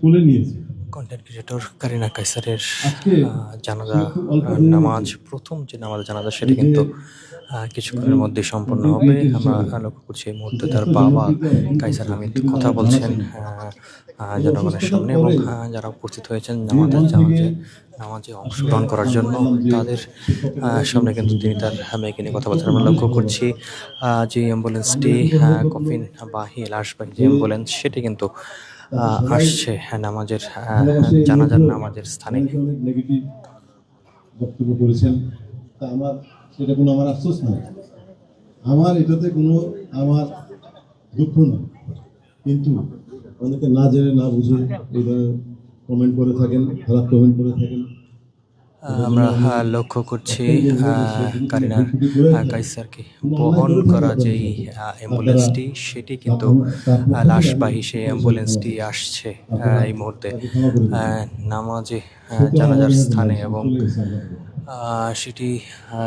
কোলে নিয়েছে। Content creator Kareena কাইসারের আজকে জানাজা খুব অল্প দিনের নামাজ, মধ্যে প্রথম যে জানাজা সেটি কিন্তু কিছুক্ষণের মধ্যে সম্পন্ন হবে। আমরা লক্ষ্য করছি এই মুহূর্তে তার এত বাবা জনপ্রিয়তা অর্জন কাইসার করেছে, হামিদ সেটা কিন্তু কথা আমার জানা বলছেন ছিল না। এই জনগণের অসুস্থতার সামনে, এবং পরে যারা উপস্থিত হয়েছেন ডে ওয়ান থেকে নামাজে আসলে অংশগ্রহণ করার জানতে জন্য, পারলাম যে তাদের সে কত বড় একজন সামনে কিন্তু তিনি মুক্তিযোদ্ধা, তার মেয়েকে নিয়ে কথা বলছেন। কত আমরা মানুষ লক্ষ্য করছি ভালোবাসে। যে অ্যাম্বুলেন্সটি, আমি এত দুর্ভাগ্যপূর্ণ লাশবাহী যে যে অ্যাম্বুলেন্স, সেটি কিন্তু তাকে সবাই আসছে নামাজের ভালোবাসে। এর জানাজার মধ্যেও নামাজের স্থানে। অনেকে অনেক নেগেটিভ বক্তব্য করেছেন, তা আমার সেটা কোনো আমার আফসোস নাই, আমার এটাতে কোনো আমার দুঃখ নয়। কিন্তু অনেকে না জেনে না বুঝে এই ধরনের কমেন্ট করে থাকেন, খারাপ কমেন্ট করে থাকেন। আমরা লক্ষ্য করছি কারিনার কাইসারকে বহন করা যেই অ্যাম্বুলেন্সটি, সেটি কিন্তু লাশবাহী সেই অ্যাম্বুলেন্সটি আসছে এই মুহূর্তে নামাজে জানাজার স্থানে, এবং সেটি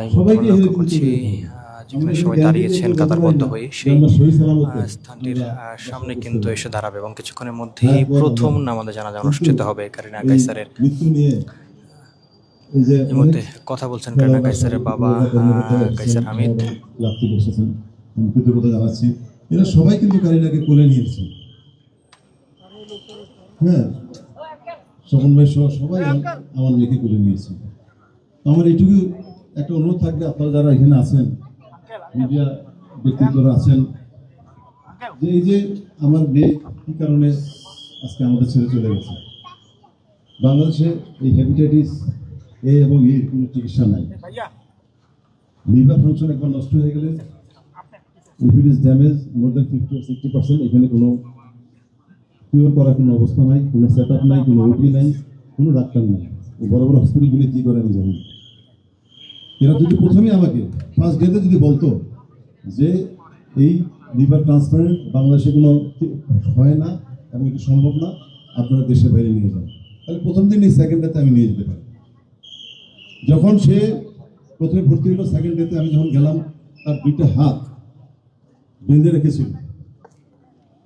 এই মুহূর্তে আমরা লক্ষ্য করছি যেখানে সবাই দাঁড়িয়েছেন কাতারবদ্ধ হয়ে, সেই স্থানটির সামনে কিন্তু এসে দাঁড়াবে, এবং কিছুক্ষণের মধ্যেই প্রথম নামাজে জানাজা অনুষ্ঠিত হবে কারিনা কাইসারের। এই মুহূর্তে কথা বলছেন কারিনা কাইসারের বাবা কাইসার হামিদ। কৃতজ্ঞতা জানাচ্ছি। এরা সবাই কিন্তু কারিনাকে কোলে নিয়েছে। হ্যাঁ, স্বপন ভাই সহ সবাই আমার মেয়েকে কোলে নিয়েছে। আমার এইটুকু একটা অনুরোধ থাকবে, আপনারা যারা এখানে আছেন, মিডিয়া ব্যক্তিত্বরা আছেন, যে এই যে আমার মেয়ে কি কারণে আজকে আমাদের ছেড়ে চলে গেছে। বাংলাদেশে এই হেপাটাইটিস এ এবং এর কোনো চিকিৎসা নাই। লিভার ফাংশন একবার নষ্ট হয়ে গেলে, if it is damage more than 50 or 60%, এখানে কোনো কিওর করার কোনো অবস্থা নাই, কোনো সেট আপ নাই, কোনো ওটি নাই, কোনো ডাক্তার নাই। বড় বড় হসপিটালগুলি কি করে আমি জানি। এরা যদি প্রথমে আমাকে ফার্স্ট ডেতে যদি বলতো যে এই লিভার ট্রান্সপ্লান্ট বাংলাদেশে কোনো হয় না এবং এটি সম্ভব না, আপনারা দেশের বাইরে নিয়ে যান, তাহলে প্রথম দিন এই সেকেন্ড ডেতে আমি নিয়ে যেতে পারি। যখন সে প্রথমে ভর্তি হলো, সেকেন্ড ডেতে আমি যখন গেলাম, তার দুইটা হাত বেঁধে রেখেছিল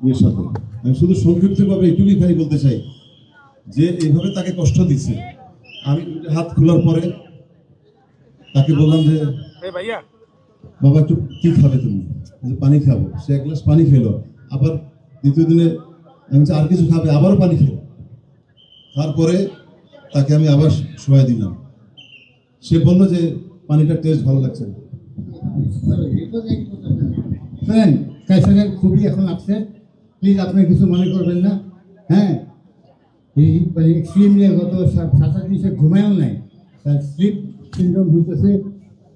এর সাথে। আমি শুধু সংক্ষিপ্তভাবে এটুকুই খালি বলতে চাই যে এইভাবে তাকে কষ্ট দিচ্ছে। আমি হাত খোলার পরে তাকে বললাম যে বাবা একটু কি খাবে তুমি? পানি খাবো। সে এক গ্লাস পানি খেলো। আবার দ্বিতীয় দিনে আমি আর কিছু খাবে, আবারও পানি খেলো। তারপরে তাকে আমি আবার শোয়াই দিলাম। সে বললো যে পানিটা টেস্ট ভালো লাগছে না। কাইসারের খুবই এখন আসছে, প্লিজ আপনি কিছু মনে করবেন না। হ্যাঁ, এই এক্সট্রিমলি গত 7-8 দিন সে ঘুমায়ও নাই, তার স্লিপ সিনড্রোম হইতেছে,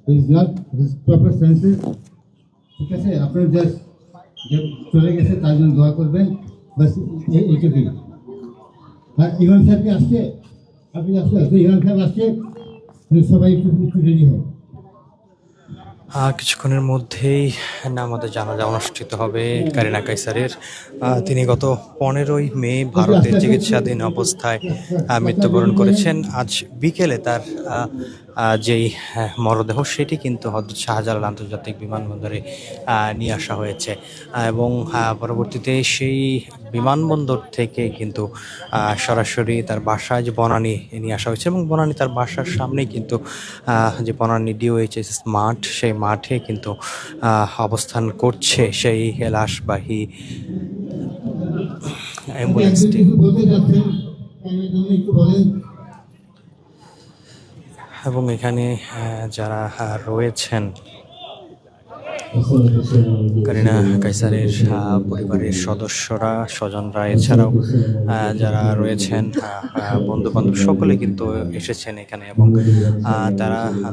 ইজ নট প্রপার সেন্সেস। ঠিক আছে, আপনার জাস্ট যে চলে গেছে তার জন্য দোয়া করবেন, বাস এইটুকুই। আর ইমাম সাহেবকে আসছে, আপনি আসতে ইমাম সাহেব আসছে, সবাই একটু রেডি হোক। কিছুক্ষণের মধ্যেই নামাজে জানাজা অনুষ্ঠিত হবে কারিনা কাইসারের। তিনি গত 15ই মে ভারতে চিকিৎসাধীন অবস্থায় মৃত্যুবরণ করেছেন। আজ বিকেলে তার যেই মরদেহ, সেটি কিন্তু হযরত শাহজালাল আন্তর্জাতিক বিমানবন্দরে নিয়ে আসা হয়েছে, এবং পরবর্তীতে সেই বিমানবন্দর থেকে কিন্তু সরাসরি তার বাসায় যে বনানী নিয়ে আসা হয়েছে, এবং বনানী তার বাসার সামনেই কিন্তু যে বনানী DOHS মাঠ, সেই মাঠে কিন্তু অবস্থান করছে সেই লাশবাহী অ্যাম্বুলেন্সটি। এবং এখানে যারা রয়েছেন কারিনা কাইসারের পরিবারের সদস্যরা, স্বজনরা, এছাড়াও যারা রয়েছেন বন্ধু বান্ধব, সকলে কিন্তু এসেছেন এখানে, এবং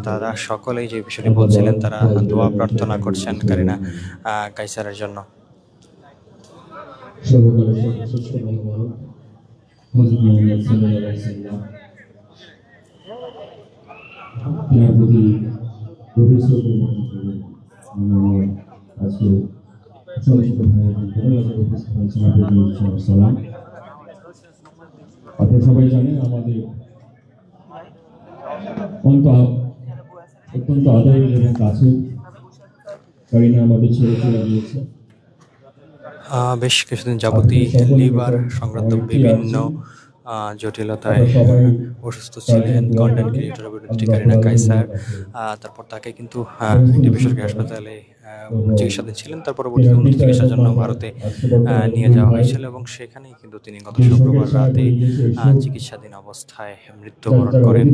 তারা সকলেই যে বিষয়টি বলছিলেন, তারা দোয়া প্রার্থনা করছেন কারিনা কাইসারের জন্য। আপনারা সবাই জানেন আমাদের অত্যন্ত আদরের এবং কাছে কারিনা আমাদের ছেড়ে চলে গিয়েছে। বেশ কিছুদিন যাবতই লিভার সংক্রান্ত বিভিন্ন জটিলতায় অসুস্থ ছিলেন কন্টেন্ট ক্রিয়েটর অভিনেত্রী কারিনা কাইসার। তারপর তাকে কিন্তু একটি বেসরকারি হাসপাতালে চিকিৎসাধীন ছিলেন, তার পরবর্তীতে উন্নত চিকিৎসার জন্য ভারতে নিয়ে যাওয়া হয়েছিল এবং সেখানেই কিন্তু তিনি গত শুক্রবার রাতে চিকিৎসাধীন অবস্থায় মৃত্যুবরণ করেন।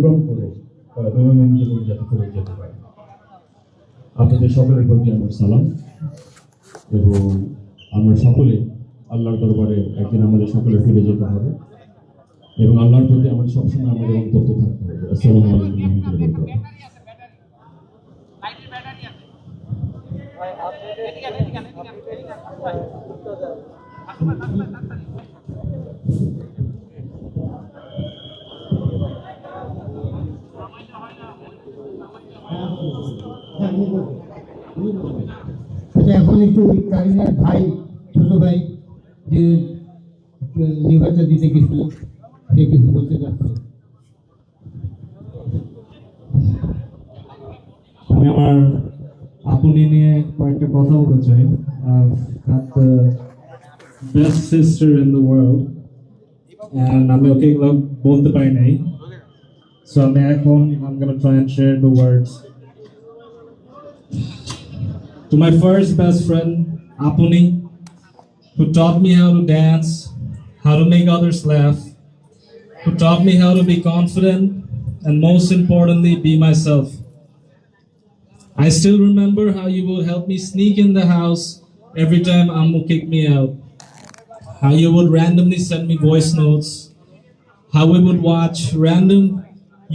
আপনাদের সকলের প্রতি আমার সালাম এবং আমরা সকলে আল্লাহর দরবারে একদিন আমাদের সকলে ফিরে যেতে হবে এবং আল্লাহর প্রতি আমাদের সবসময় আমাদের অন্তর্ত থাকতে হবে। আসসালামু আলাইকুম ওয়া রাহমাতুল্লাহি ওয়া আচ্ছা, এখন একটু কারিনার ভাই, ছোট ভাই যে লিভারটা দিতে গেছিল, সে কিছু বলতে চাচ্ছে। আমি আমার আপনি নিয়ে কয়েকটা কথা বলতে চাই। Best sister in the world and আমি ওকে এগুলো বলতে পারি নাই, সো আমি এখন I'm gonna try and share the words. To my first best friend Apuni, who taught me how to dance, how to make others laugh, who taught me how to be confident and most importantly be myself. I still remember how you would help me sneak in the house every time Ammu kicked me out. How you would randomly send me voice notes. How we would watch random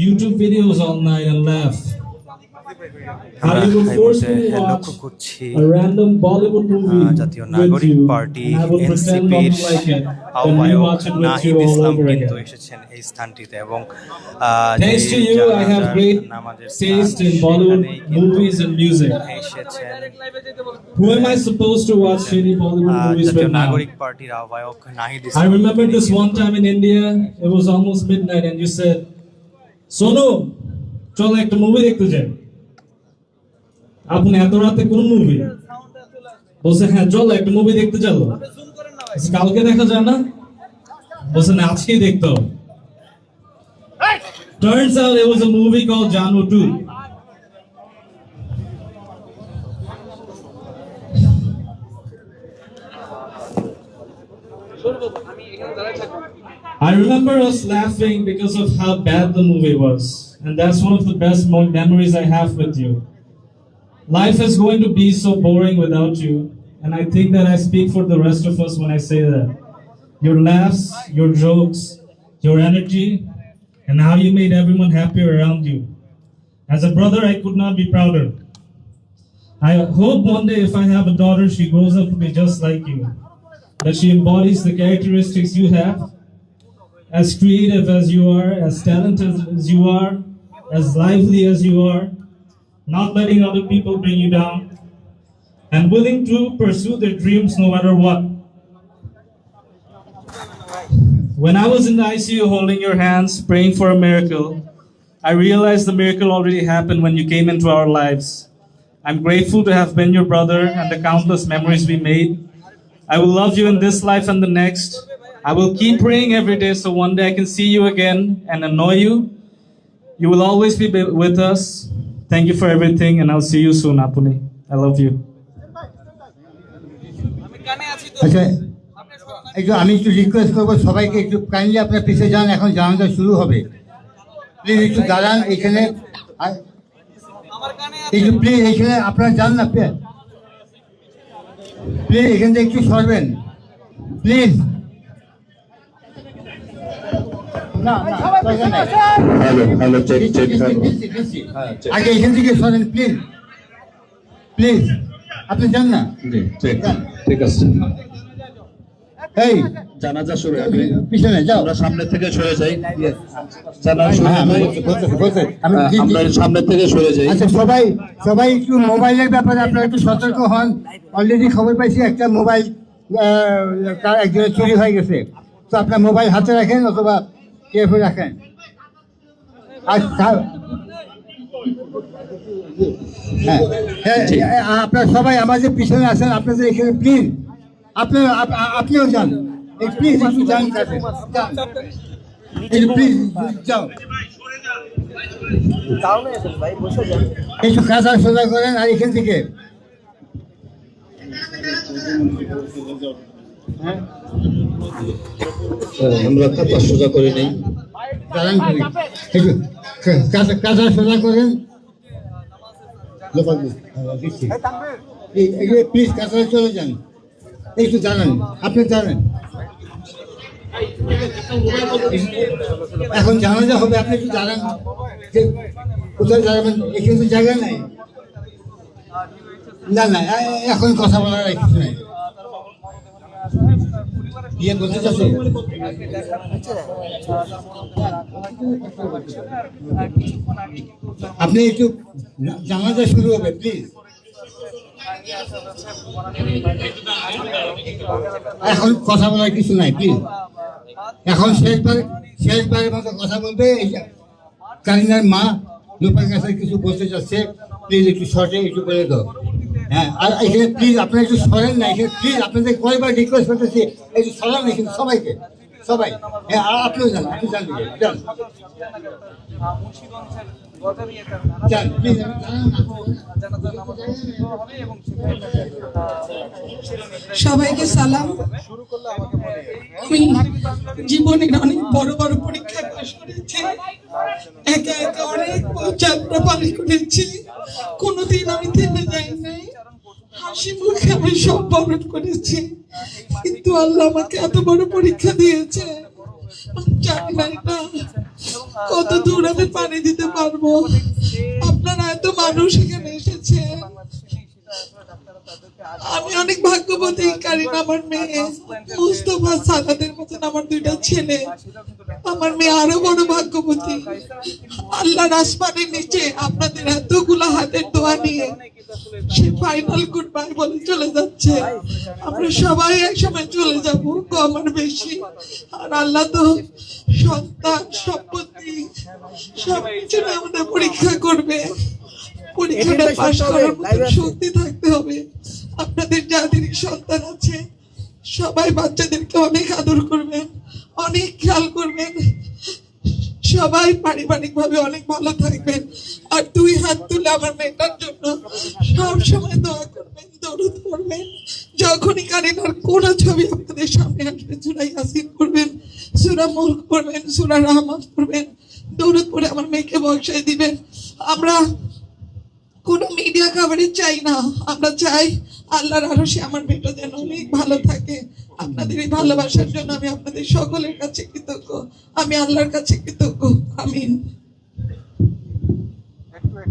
YouTube videos all night and laugh. How you would force me to watch লক্ষ্য করছি a random Bollywood movie জাতীয় with নাগরিক you, party and I would pretend not এনসিপির to like it, and then আহ্বায়ক watch it with Nahid you all Islam over কিন্তু again. এসেছেন এই স্থানটিতে এবং Thanks to you, I have great taste in Bollywood movies and music. এসেছেন Who am I supposed to watch shitty Bollywood movies জাতীয় with now? নাগরিক পার্টির আহ্বায়ক Nahid I Islam. remember this one time in India, it was almost midnight, and you said, Sonu, চল একটা movie দেখতে যাই। আপনি এত রাতে কোন মুভি? বলছে হ্যাঁ চল একটা মুভি দেখতে চলো। কালকে দেখা যায় না? বলছে না আজকেই দেখতে হবে। Turns out it was a movie called Janu 2. I remember us laughing because of how bad the movie was, and that's one of the best memories I have with you. Life is going to be so boring without you, and I think that I speak for the rest of us when I say that. Your laughs, your jokes, your energy, and how you made everyone happy around you. As a brother, I could not be prouder. I hope one day if I have a daughter, she grows up to be just like you, that she embodies the characteristics you have, as creative as you are, as talented as you are, as lively as you are, not letting other people bring you down, and willing to pursue their dreams no matter what. When I was in the ICU holding your hands, praying for a miracle, I realized the miracle already happened when you came into our lives. I'm grateful to have been your brother and the countless memories we made. I will love you in this life and the next. I will keep praying every day so one day I can see you again and annoy you. You will always be with us. Thank you for everything, and I'll see you soon, Apuni. I love you. আচ্ছা, একটু আমি একটু request করবো সবাইকে, একটু kindly আপনার পিছিয়ে যান, এখন জানাজা শুরু হবে। প্লিজ একটু দাঁড়ান এখানে, একটু প্লিজ এখানে আপনারা যান না, প্লিজ এখান থেকে একটু সরবেন প্লিজ। আগে এখান থেকে সরেন প্লিজ, প্লিজ আপনি যান না। ঠিক আছে, এই জানাজা শুরু হবে, পিছনে যাও, আমরা সামনে থেকে সরে যাই। জানাজা শুরু হ্যাঁ, হবে, আমরা সামনে থেকে সরে যাই। আচ্ছা, সবাই সবাই একটু মোবাইলের ব্যাপারে আপনারা একটু সতর্ক হন। অলরেডি খবর পাইছি একটা মোবাইল একজনের চুরি হয়ে গেছে, তো আপনার মোবাইল হাতে রাখেন অথবা কেফে রাখেন। আর হ্যাঁ, আপনারা সবাই আমাদের পিছনে আসেন, আপনাদের এখানে প্লিজ আপনিও যান, প্লিজ একটু যান কাছে, প্লিজ যাও, একটু কাঁচা সোজা করেন। আর এখান থেকে আমরা কাতা সোজা করে নেই। দাঁড়ান, একটু কাঁচা সোজা করেন। প্লিজ কাঁচা চলে যান, একটু জানান, আপনি জানেন এখন জানাজা হবে, আপনি একটু জানান যে কোথায় জানাবেন। এখানে তো জায়গা নাই। না না, এখন কথা বলার আর কিছু নাই। ইয়ে বলতে চাচ্ছি, আপনি একটু জানাজা শুরু হবে প্লিজ। এখন কথা বলার কিছু নাই প্লিজ। এখন শেষবারের মতো কথা বলবে। কারিনার মা লোকের কাছে কিছু বলতে চাচ্ছে, প্লিজ একটু শর্টে একটু বলে দাও। হ্যাঁ, আর এখানে প্লিজ আপনারা একটু সরেন না। এখানে প্লিজ আপনাদের কয়বার রিকোয়েস্ট করতেছি, একটু সরান না এখানে সবাইকে, সবাই। হ্যাঁ, আর আপনিও যান, আপনি যান, যান যান প্লিজ। সবাইকে সালাম। আমি জীবনের অনেক বড় বড় পরীক্ষায় পাশ করেছি, একা একা অনেক যাত্রা পার করেছি, কোনোদিন আমি থেমে যাই নাই। হাসি মুখে আমি সব বরণ করেছি, কিন্তু আল্লাহ আমাকে এত বড় পরীক্ষা দিয়েছে। জানি না এটা কত দূর আমি পানি দিতে পারবো। আপনারা এত মানুষ এখানে এসেছে, আমি অনেক ভাগ্যবতী। কারিনা আমার মেয়ে, মুস্তফা সাদাতের মতন আমার দুইটা ছেলে। আমার মেয়ে আরো বড় ভাগ্যবতী। আল্লাহর আসমানের নিচে আপনাদের এতগুলা হাতের দোয়া নিয়ে সে ফাইনাল গুড বাই বলে চলে যাচ্ছে। আমরা সবাই এক সময় চলে যাব, কম আর বেশি। আর আল্লাহ তো সন্তান সম্পত্তি সবকিছু আমাদের পরীক্ষা করবে। পরীক্ষাটা পাশ করার মতো শক্তি থাকতে হবে। আপনাদের যাদের সন্তান আছে সবাই বাচ্চাদেরকে অনেক আদর করবেন, অনেক খেয়াল করবেন। সবাই পারিবারিক ভাবে অনেক ভালো থাকবেন। আর 2 হাত তুলে আমার মেয়েটার জন্য সব সময় দোয়া করবেন, দরুদ করবেন। যখনই কারিনার কোন ছবি আপনাদের সামনে আসবে, সূরা ইয়াসিন পড়বেন, সূরা মুলক পড়বেন, সূরা রহমান পড়বেন, দরুদ পড়ে আমার মেয়েকে বক্সায় দিবেন। আমরা কোনো মিডিয়া কভারেজ চাই না, আমরা চাই আল্লাহর আরশে আমার মেয়েটা যেন অনেক ভালো থাকে। আপনাদের এই ভালোবাসার জন্য আমি আপনাদের সকলের কাছে কৃতজ্ঞ, আমি আল্লাহর কাছে কৃতজ্ঞ। আমিন।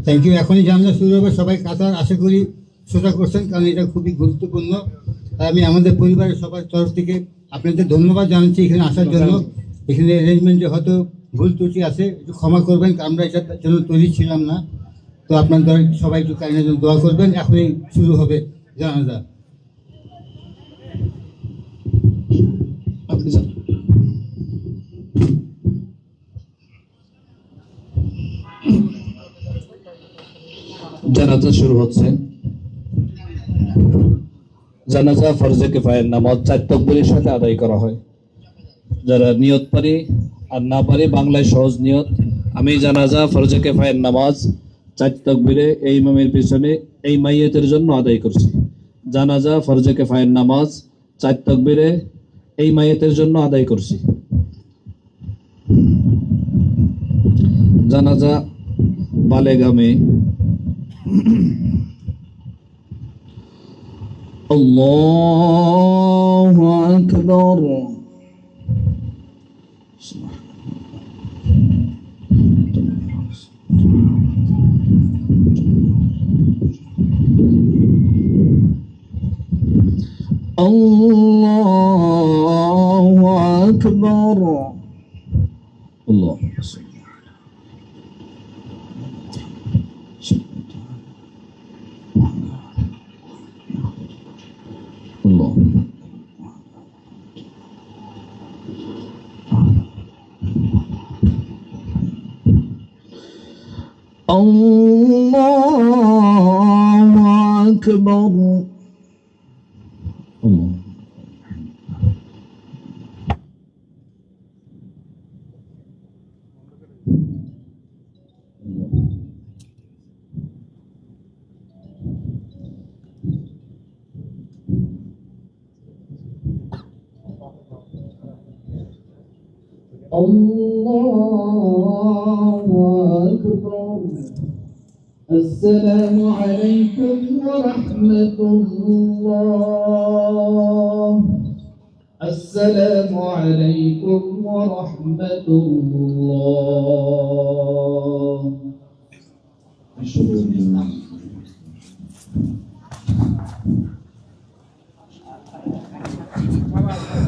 Thank you. এখনই জানাজা শুরু হবে, সবাই কাতার আশা করি সোজা করছেন, কারণ এটা খুবই গুরুত্বপূর্ণ। আমি আমাদের পরিবারের সবার তরফ থেকে আপনাদের ধন্যবাদ জানাচ্ছি এখানে আসার জন্য। এখানে অ্যারেঞ্জমেন্টে হয়তো ভুল ত্রুটি আছে, একটু ক্ষমা করবেন, আমরা এটার জন্য তৈরি ছিলাম না। তো আপনাদের সবাই একটু কারিনার জন্য দোয়া করবেন। এখনই শুরু হবে জানাজা। আপনি যান। জানাজা শুরু হচ্ছে। জানাজা ফরজে কিফায়ের নামাজ 4 তাকবীরের সাথে আদায় করা হয়। যারা নিয়ত পারি আর না পারি বাংলায় সহজ নিয়ত, আমি জানাজা ফরজে কিফায়ের নামাজ 4 তাকবীরে এই ইমামের পিছনে এই মাইয়াতের জন্য আদায় করছি। জানাজা ফরজে কিফায়ের নামাজ 4 তাকবীরে এই মাইয়াতের জন্য আদায় করছি। জানাজা বালেগা মেয়ে। আল্লাহু আকবার। আল্লাহু আকবার। আল্লাহ Allah. Allahu Akbar. Allah. الله أكبر السلام عليكم ورحمة الله السلام عليكم ورحمة الله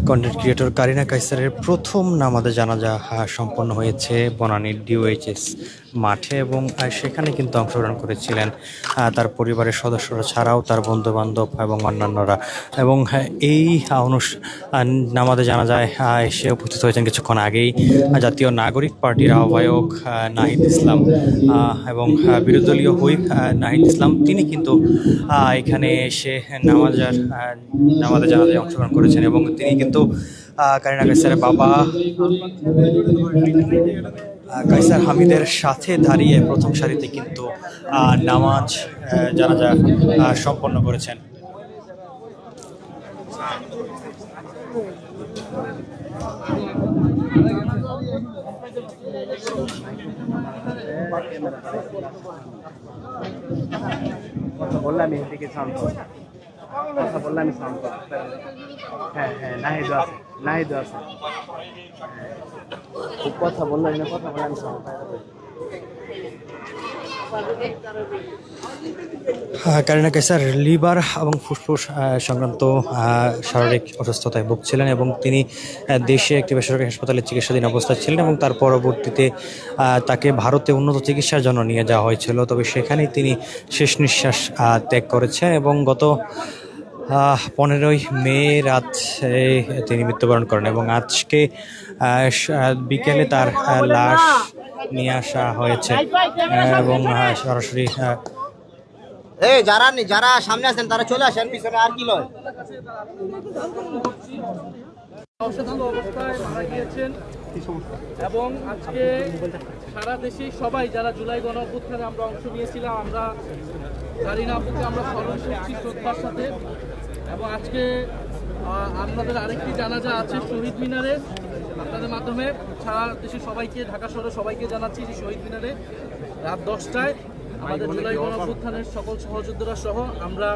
content creator Kareena কাইসারের প্রথম নামাজে জানাজা সম্পন্ন হয়েছে বনানীর ডিওএইচএস মাঠে এবং সেখানে কিন্তু অংশগ্রহণ করেছিলেন তার পরিবারের সদস্যরা ছাড়াও তার বন্ধু বান্ধব এবং অন্যান্যরা এবং এই নামাজে জানাজায় এসে উপস্থিত হয়েছেন কিছুক্ষণ আগেই জাতীয় নাগরিক পার্টির আহ্বায়ক নাহিদ ইসলাম এবং বিরোধী দলীয় হুইপ নাহিদ ইসলাম। তিনি কিন্তু এখানে এসে নামাজে জানাজায় অংশগ্রহণ করেছেন এবং তিনি কিন্তু কারিনা কাইসারের বাবা কাইসার হামিদের সাথে দাঁড়িয়ে প্রথম সারিতে কিন্তু নামাজ জানাজা সম্পন্ন করেছেন। বললাম এদিকে শান্ত কথা বললাম শান্ত। হ্যাঁ হ্যাঁ নাহিদও আছে নাহিদও আছে কথা বললাম না কথা বললাম শান্ত। কারিনা কাইসার লিভার এবং ফুসফুস সংক্রান্ত শারীরিক অসুস্থতায় ভুগছিলেন এবং তিনি দেশে একটি বেসরকারি হাসপাতালে চিকিৎসাধীন অবস্থায় ছিলেন এবং তার পরবর্তীতে তাকে ভারতে উন্নত চিকিৎসার জন্য নিয়ে যাওয়া হয়েছিল, তবে সেখানেই তিনি শেষ নিঃশ্বাস ত্যাগ করেছেন এবং গত 15ই মে রাত তিনি মৃত্যুবরণ করেন এবং আজকে বিকেলে তার লাশ নিয়ে আসা হয়েছে এবং সরাসরি যারা সামনে আছেন তারা চলে আসেন পিছনে আর কি লয়। অসুস্থ অবস্থায় মারা গিয়েছেন এবং আজকে সারা দেশে সবাই যারা জুলাই গণঅভ্যুত্থানে আমরা অংশ নিয়েছিলাম, আমরা কারিনা আপুকে আমরা স্মরণ করছি শ্রদ্ধার সাথে। এবং আজকে আপনাদের আরেকটি জানাজা আছে শহীদ মিনারে, আপনাদের মাধ্যমে সারা দেশের সবাইকে, ঢাকা শহরে সবাইকে জানাচ্ছি যে শহীদ মিনারে রাত 10টায় আমাদের জুলাই গণঅভ্যুত্থানের সকল সহযোদ্ধারা সহ আমরা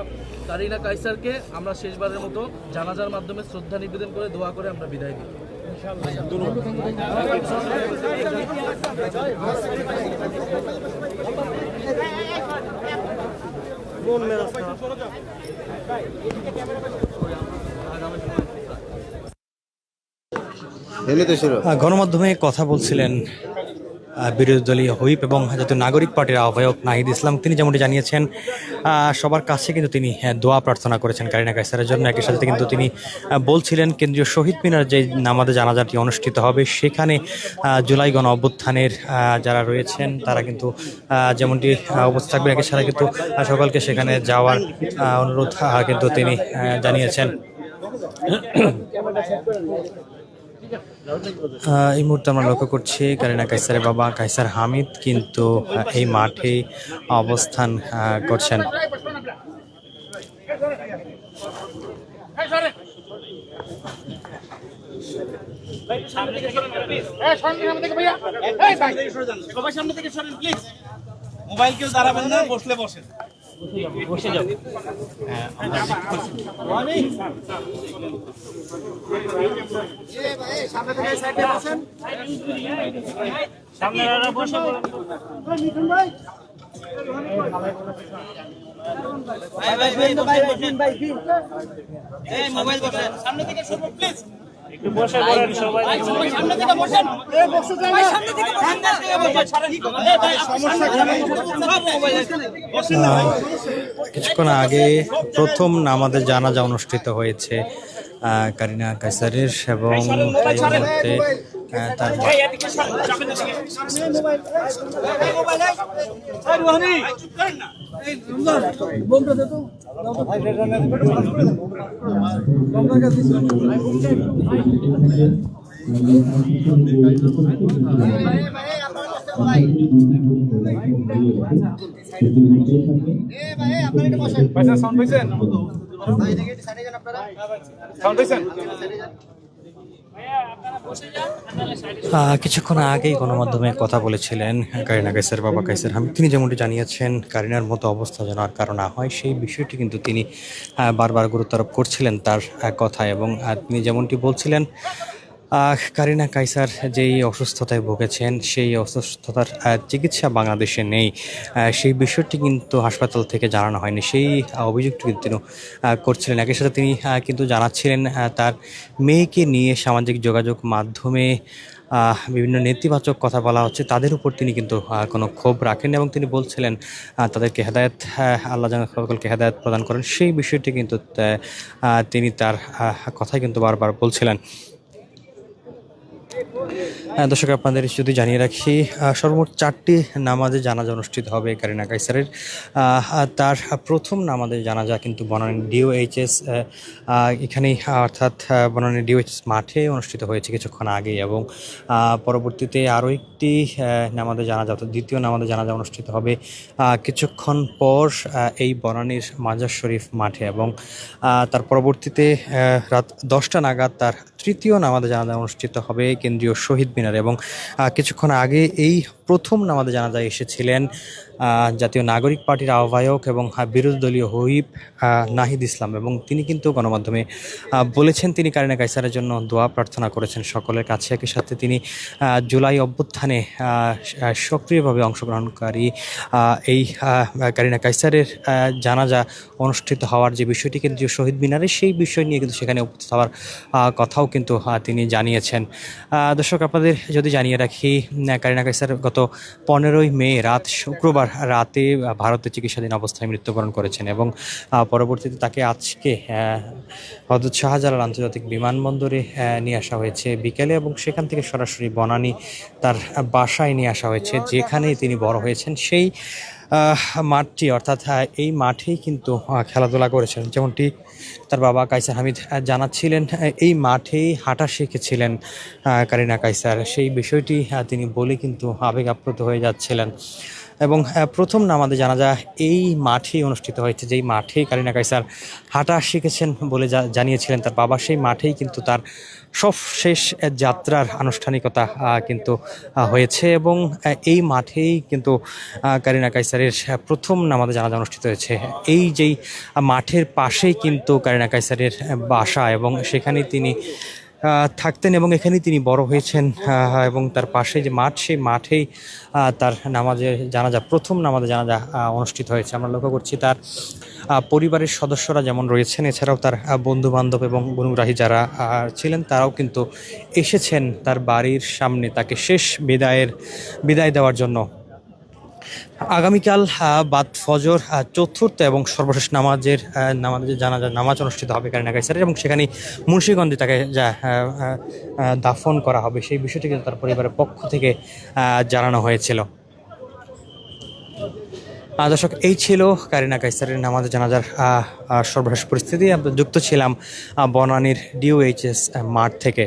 কারিনা কাইসারকে আমরা শেষবারের মতো জানাজার মাধ্যমে শ্রদ্ধা নিবেদন করে দোয়া করে আমরা বিদায় দিই। গণমাধ্যমে কথা বলছিলেন বিরোধী দলীয় হুইপ এবং জাতীয় নাগরিক পার্টির আহ্বায়ক নাহিদ ইসলাম। তিনি যেমনটি জানিয়েছেন সবার কাছে কিন্তু তিনি দোয়া প্রার্থনা করেছেন কারিনা কাইসারের জন্য। একই সাথে কিন্তু তিনি বলছিলেন কেন্দ্রীয় শহীদ মিনার যে নামাজে জানাজাটি অনুষ্ঠিত হবে সেখানে জুলাই গণ অভ্যুত্থানের যারা রয়েছেন তারা কিন্তু যেমনটি উপস্থিত থাকবে, একই সাথে কিন্তু সকলকে সেখানে যাওয়ার অনুরোধ কিন্তু তিনি জানিয়েছেন। এই মুহূর্তে আমরা লক্ষ্য করছি কারিনা কাইসারের বাবা কাইসার হামিদ কিন্তু এই মাঠে অবস্থান করছেন। মোবাইল কেউ দাঁড়াবেন না, বসলে বসেন, বসে যাও। সামনে বসে মোবাইল বসেন, সামনে থেকে সরবো প্লিজ, একটু বসে পড়েন সবাই, সামনে থেকে বসেন, কিছুক্ষণ আগে প্রথম নামাজে জানাজা অনুষ্ঠিত হয়েছে কারিনা কাইসারের এবং এই মুহূর্তে তার কিছুক্ষণ আগেই গণমাধ্যমে কথা বলেছিলেন কারিনা কাইসার বাবা কাইসার হামিদ। তিনি যেমনটি জানিয়েছেন কারিনার মতো অবস্থা যেন আর কারো না হয়, সেই বিষয়টি কিন্তু তিনি বারবার গুরুত্ব আরোপ করছিলেন তার কথায়। এবং তিনি যেমনটি বলছিলেন কারিনা কাইসার যেই অসুস্থতায় ভুগেছেন সেই অসুস্থতার চিকিৎসা বাংলাদেশে নেই, সেই বিষয়টি কিন্তু হাসপাতাল থেকে জানানো হয়নি, সেই অভিযোগটি কিন্তু তিনি করছিলেন। একই সাথে তিনি কিন্তু জানাচ্ছিলেন তার মেয়েকে নিয়ে সামাজিক যোগাযোগ মাধ্যমে বিভিন্ন নেতিবাচক কথা বলা হচ্ছে, তাদের উপর তিনি কিন্তু কোনো ক্ষোভ রাখেন এবং তিনি বলছিলেন তাদেরকে হেদায়েত, আল্লাহ যেন সকলকে হেদায়েত প্রদান করেন, সেই বিষয়টি কিন্তু তিনি তার কথাই কিন্তু বারবার বলছিলেন। দর্শক, আপনাদের যদি জানিয়ে রাখি সর্বমোট 4টি নামাজে জানাজা অনুষ্ঠিত হবে কারিনা কাইসারের। তার প্রথম নামাজে জানাজা কিন্তু বনানী ডিওএইচএস এখানেই, অর্থাৎ বনানী ডিওএইচএস মাঠে অনুষ্ঠিত হয়েছে কিছুক্ষণ আগে, এবং পরবর্তীতে আরও একটি নামাজে জানাজা, অর্থাৎ দ্বিতীয় নামাজে জানাজা অনুষ্ঠিত হবে কিছুক্ষণ পর এই বনানীর মাজার শরীফ মাঠে, এবং তার পরবর্তীতে রাত 10টা নাগাদ তার তৃতীয় নামাজে জানাজা অনুষ্ঠিত হবে কেন্দ্রীয় শহীদ মিনারে। এবং কিছুক্ষণ আগে এই প্রথম নামাজে জানাজা এসেছিলেন জাতীয় নাগরিক পার্টির আহ্বায়ক এবং বিরোধী দলীয় হুইপ নাহিদ ইসলাম, এবং তিনি কিন্তু গণমাধ্যমে বলেছেন তিনি কারিনা কাইসারের জন্য দোয়া প্রার্থনা করেছেন সকলের কাছে। একই সাথে তিনি জুলাই অভ্যুত্থানে সক্রিয়ভাবে অংশগ্রহণকারী এই কারিনা কাইসারের জানাজা অনুষ্ঠিত হওয়ার যে বিষয়টি কেন্দ্রীয় শহীদ মিনারে, সেই বিষয় নিয়ে কিন্তু সেখানে উপস্থিত হওয়ার কথাও কিন্তু তিনি জানিয়েছেন। দর্শক, আপনাদের যদি জানিয়ে রাখি কারিনা কাইসার গত 15ই মে শুক্রবার রাতে ভারতে চিকিৎসাধীন অবস্থায় মৃত্যুবরণ করেছেন, এবং পরবর্তীতে তাকে আজকে হযরত শাহজালাল আন্তর্জাতিক বিমানবন্দরে নিয়ে আসা হয়েছে বিকেলে, এবং সেখান থেকে সরাসরি বনানী তার বাসায় নিয়ে আসা হয়েছে, যেখানে তিনি বড় হয়েছেন সেই মাঠটি, অর্থাৎ এই মাঠেই কিন্তু খেলাধুলা করেছেন। যেমনটি তার বাবা কাইসার হামিদ জানাচ্ছিলেন, এই মাঠেই হাঁটা শিখেছিলেন কারিনা কাইসার, সেই বিষয়টি তিনি বলে কিন্তু আবেগ আপ্লুত হয়ে যাচ্ছিলেন। এবং প্রথম নামাজে জানাজা এই মাঠেই অনুষ্ঠিত হয়েছে, যেই মাঠেই কারিনা কাইসার হাঁটা শিখেছেন বলে জানিয়েছিলেন তার বাবা, সেই মাঠেই কিন্তু তার সবশেষ যাত্রার আনুষ্ঠানিকতা কিন্তু হয়েছে, এবং এই মাঠেই কিন্তু কারিনা কাইসারের প্রথম নামাজে জানাজা অনুষ্ঠিত হয়েছে। এই যেই মাঠের পাশেই কিন্তু কারিনা কাইসারের বাসা, এবং সেখানেই তিনি থাকতেন এবং এখানেই তিনি বড় হয়েছেন, এবং তার পাশে যে মাঠ, সেই মাঠেই তার নামাজের জানাজা, প্রথম নামাজে জানাজা অনুষ্ঠিত হয়েছে। আমরা লক্ষ্য করছি তার পরিবারের সদস্যরা যেমন রয়েছেন, এছাড়াও তার বন্ধু বান্ধব এবং অনুরাগী যারা ছিলেন তারাও কিন্তু এসেছেন তার বাড়ির সামনে তাকে শেষ বিদায় দেওয়ার জন্য। আগামীকাল বাদ ফজর চতুর্থ এবং সর্বশেষ নামাজে নামাজ অনুষ্ঠিত হবে কারিনা কাইসারের, এবং সেখানে মুন্সিগঞ্জে তাকে দাফন করা হবে, সেই বিষয়টি কিন্তু তার পরিবারের পক্ষ থেকে জানানো হয়েছিল। দর্শক, এই ছিল কারিনা কাইসারের নামাজে জানাজার সর্বশেষ পরিস্থিতি। আমরা যুক্ত ছিলাম বনানীর ডিওএইচএস মাঠ থেকে।